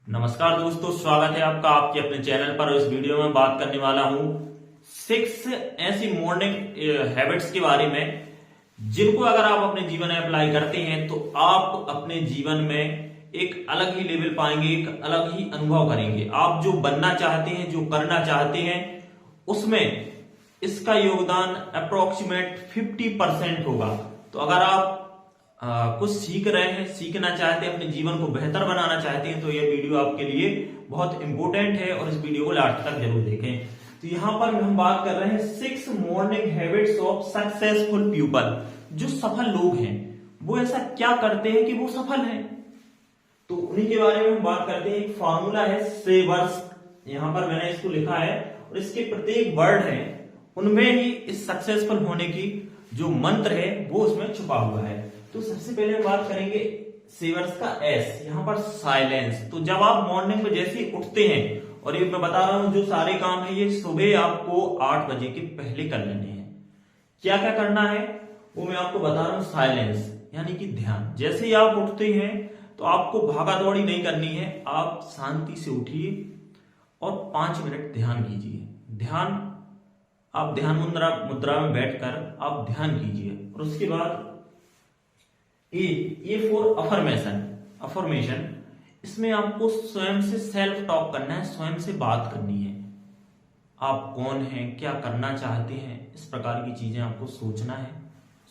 नमस्कार दोस्तों, स्वागत है आपका आपके अपने चैनल पर। इस वीडियो में बात करने वाला हूं 6 ऐसी मॉर्निंग हैबिट्स के बारे में जिनको अगर आप अपने जीवन में अप्लाई करते हैं तो आप अपने जीवन में एक अलग ही लेवल पाएंगे, एक अलग ही अनुभव करेंगे। आप जो बनना चाहते हैं, जो करना चाहते हैं, उसमें इसका योगदान अप्रोक्सीमेट 50% होगा। तो अगर आप कुछ सीख रहे हैं, सीखना चाहते हैं, अपने जीवन को बेहतर बनाना चाहते हैं तो यह वीडियो आपके लिए बहुत इंपॉर्टेंट है और इस वीडियो को लास्ट तक जरूर देखें। तो यहां पर हम बात कर रहे हैं 6 morning habits of successful people. जो सफल लोग हैं वो ऐसा क्या करते हैं कि वो सफल हैं, तो उन्हीं के बारे में हम बात करते हैं। एक फॉर्मूला है सेवर्स, यहां पर मैंने इसको लिखा है और इसके प्रत्येक वर्ड है उनमें ही इस सक्सेसफुल होने की जो मंत्र है वो उसमें छुपा हुआ है। तो सबसे पहले हम बात करेंगे सेवर्स का एस, यहां पर साइलेंस। तो जब आप मॉर्निंग में जैसे ही उठते हैं, और ये मैं बता रहा हूं जो सारे काम है ये सुबह आपको 8 बजे के पहले कर लेने हैं। क्या क्या करना है वो मैं आपको बता रहा हूं। साइलेंस यानी कि ध्यान। जैसे ही आप उठते हैं तो आपको भागा दौड़ी नहीं करनी है, आप शांति से उठिए और 5 मिनट ध्यान कीजिए। ध्यान आप ध्यान मुद्रा में बैठकर आप ध्यान कीजिए। और उसके बाद ए फॉर अफर्मेशन। इसमें आपको स्वयं से सेल्फ टॉक करना है, स्वयं से बात करनी है। आप कौन हैं, क्या करना चाहते हैं, इस प्रकार की चीजें आपको सोचना है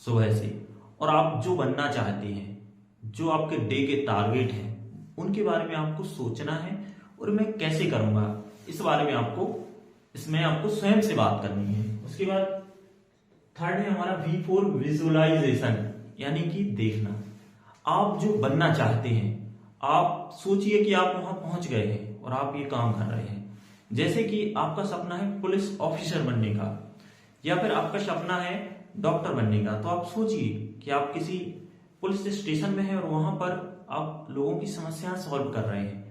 सुबह से। और आप जो बनना चाहते हैं, जो आपके डे के टारगेट हैं, उनके बारे में आपको सोचना है और मैं कैसे करूंगा इस बारे में इसमें आपको स्वयं से बात करनी है। उसके बाद थर्ड है हमारा वी फॉर विजुअलाइजेशन, यानी कि देखना। आप जो बनना चाहते हैं, आप सोचिए कि आप वहां पहुंच गए हैं और आप ये काम कर रहे हैं। जैसे कि आपका सपना है पुलिस ऑफिसर बनने का, या फिर आपका सपना है डॉक्टर बनने का। तो आप सोचिए कि आप किसी पुलिस स्टेशन में हैं और वहां पर आप लोगों की समस्याएं सॉल्व कर रहे हैं।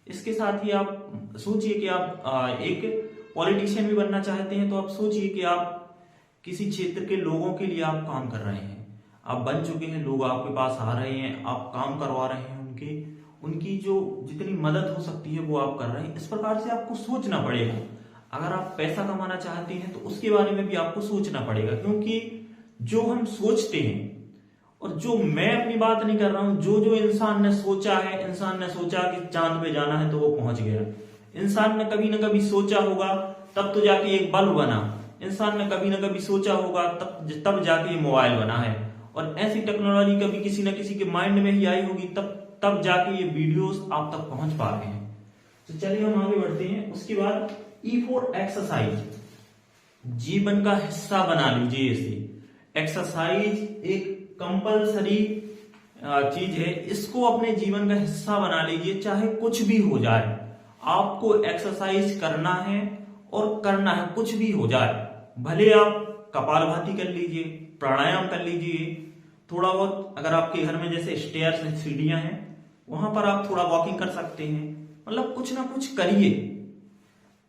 इसके साथ ही आप सोचिए कि आप एक पॉलिटिशियन भी बनना चाहते हैं, तो आप सोचिए कि आप किसी क्षेत्र के लोगों के लिए आप काम कर रहे हैं। आप बन चुके हैं, लोग आपके पास आ रहे हैं, आप काम करवा रहे हैं, उनकी जो जितनी मदद हो सकती है वो आप कर रहे हैं। इस प्रकार से आपको सोचना पड़ेगा। अगर आप पैसा कमाना चाहते हैं तो उसके बारे में भी आपको सोचना पड़ेगा, क्योंकि जो हम सोचते हैं, और जो मैं अपनी बात नहीं कर रहा हूं, जो इंसान ने सोचा है, इंसान ने सोचा कि चांद पे जाना है तो वो पहुंच गया। इंसान ने कभी ना कभी सोचा होगा तब तो जाके एक बल्ब बना। इंसान ने कभी ना कभी सोचा होगा तब जाके ये मोबाइल बना है। और ऐसी टेक्नोलॉजी कभी किसी न किसी के माइंड में ही आई होगी तब जाके ये वीडियोस आप तक पहुंच पा रहे हैं। तो चलिए हम आगे बढ़ते हैं। उसके बाद ई फॉर एक्सरसाइज, जीवन का हिस्सा बना लीजिए इसे। एक्सरसाइज एक कंपलसरी चीज है, इसको अपने जीवन का हिस्सा बना लीजिए। चाहे कुछ भी हो जाए, आपको एक्सरसाइज करना है और करना है, कुछ भी हो जाए। भले आप कपालभाति कर लीजिए, प्राणायाम कर लीजिए, थोड़ा बहुत अगर आपके घर में जैसे स्टेयर्स हैं, सीढ़ियां हैं, वहां पर आप थोड़ा वॉकिंग कर सकते हैं। मतलब कुछ ना कुछ करिए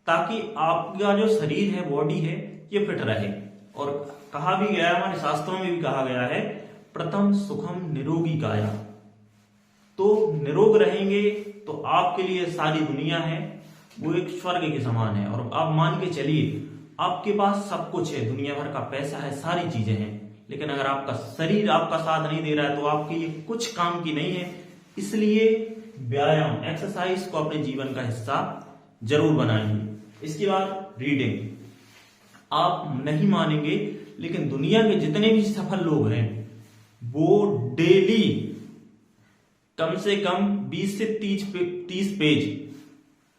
ताकि आपका जो शरीर है, बॉडी है, ये फिट रहे। और कहा भी गया है, हमारे शास्त्रों में भी कहा गया है, प्रथम सुखम निरोगी काया। तो निरोग रहेंगे तो आपके लिए सारी दुनिया है वो एक स्वर्ग के समान है। और आप मान के चलिए आपके पास सब कुछ है, दुनिया भर का पैसा है, सारी चीजें हैं, लेकिन अगर आपका शरीर आपका साथ नहीं दे रहा है तो आपके ये कुछ काम की नहीं है। इसलिए व्यायाम, एक्सरसाइज को अपने जीवन का हिस्सा जरूर बनाइए। इसके बाद रीडिंग। आप नहीं मानेंगे लेकिन दुनिया के जितने भी सफल लोग हैं वो डेली कम से कम 20 से 30 पेज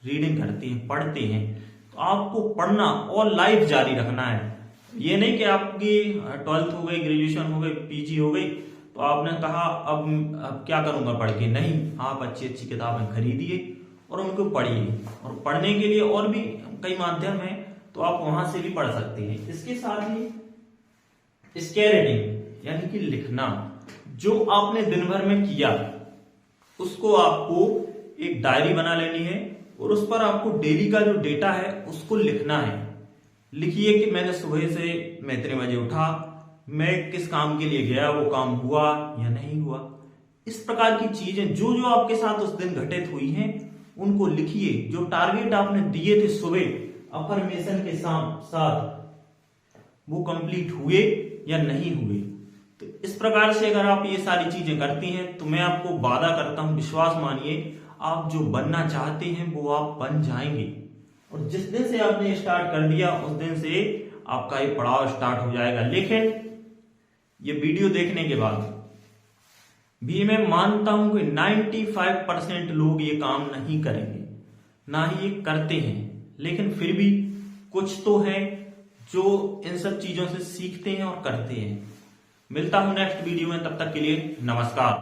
रीडिंग करते हैं, पढ़ते हैं। तो आपको पढ़ना और लाइफ जारी रखना है। ये नहीं कि आपकी 12th हो गई, ग्रेजुएशन हो गई, पीजी हो गई तो आपने कहा अब क्या करूंगा पढ़ के। नहीं, आप अच्छी अच्छी किताबें खरीदिए और उनको पढ़िए। और पढ़ने के लिए और भी कई माध्यम हैं, तो आप वहां से भी पढ़ सकते हैं। इसके साथ ही स्केरेटिंग यानी कि लिखना। जो आपने दिन भर में किया उसको आपको एक डायरी बना लेनी है और उस पर आपको डेली का जो डेटा है उसको लिखना है। लिखिए कि मैंने सुबह से मैं इतने बजे उठा, मैं किस काम के लिए गया, वो काम हुआ या नहीं हुआ। इस प्रकार की चीजें जो जो आपके साथ उस दिन घटित हुई हैं उनको लिखिए। जो टारगेट आपने दिए थे सुबह अफर्मेशन के साथ वो कंप्लीट हुए या नहीं हुए। तो इस प्रकार से अगर आप ये सारी चीजें करती हैं तो मैं आपको वादा करता हूं, विश्वास मानिए, आप जो बनना चाहते हैं वो आप बन जाएंगे। और जिस दिन से आपने स्टार्ट कर दिया उस दिन से आपका ये पड़ाव स्टार्ट हो जाएगा। लेकिन ये वीडियो देखने के बाद भी मैं मानता हूं कि 95% लोग ये काम नहीं करेंगे, ना ही ये करते हैं। लेकिन फिर भी कुछ तो है जो इन सब चीजों से सीखते हैं और करते हैं। मिलता हूं नेक्स्ट वीडियो में, तब तक के लिए नमस्कार।